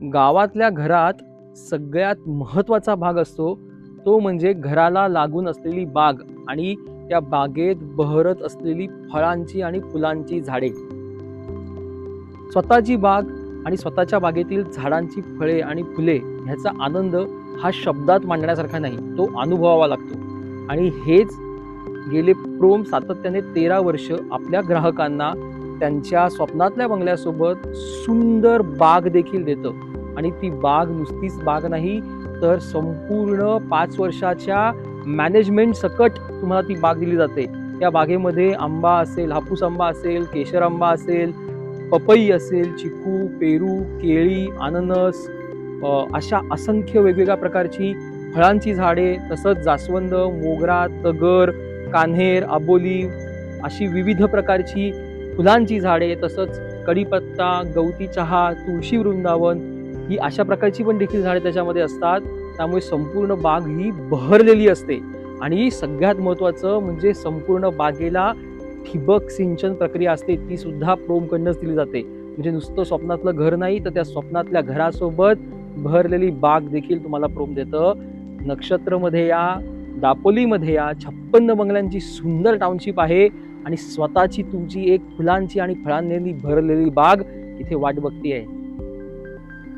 गावातल्या घरात सगळ्यात महत्त्वाचा भाग असतो तो म्हणजे घराला लागून असलेली बाग आणि त्या बागेत बहरत असलेली फळांची आणि फुलांची झाडे. स्वतःची बाग आणि स्वतःच्या बागेतील झाडांची फळे आणि फुले ह्याचा आनंद हा शब्दात मांडण्यासारखा नाही, तो अनुभवावा लागतो. आणि हेच गेले प्रोम सातत्याने 13 वर्ष आपल्या ग्राहकांना त्यांच्या स्वप्नातल्या बंगल्यासोबत सुंदर बाग देखील देतं. आणि ती बाग नुसतीच बाग नाही, तर संपूर्ण 5 वर्षाच्या मॅनेजमेंट सकट तुम्हाला ती बाग दिली जाते. त्या बागेमध्ये आंबा असेल, हापूस आंबा असेल, केशर आंबा असेल, पपई असेल, चिकू, पेरू, केळी, अननस, अशा असंख्य वेगवेगळ्या प्रकारची फळांची झाडे, तसंच जास्वंद, मोगरा, तगर, कान्हेर, अबोली अशी विविध प्रकारची फुलांची झाडे, तसंच कडीपत्ता, गवती चहा, तुळशी वृंदावन ही अशा प्रकारची पण देखील झाडे त्याच्यामध्ये असतात. त्यामुळे संपूर्ण बाग ही बहरलेली असते. आणि सगळ्यात महत्त्वाचं म्हणजे संपूर्ण बागेला ठिबक सिंचन प्रक्रिया असते, ती सुद्धा प्रोमकडनंच दिली जाते. म्हणजे नुसतं स्वप्नातलं घर नाही, तर त्या स्वप्नातल्या घरासोबत बहरलेली बाग देखील तुम्हाला प्रोम देतं. नक्षत्रमध्ये या, दापोलीमध्ये या, 56 बंगल्यांची सुंदर टाउनशिप आहे आणि स्वतःची तुमची एक फुलांची आणि फळांनी भरलेली बाग इथे वाट बघतीये.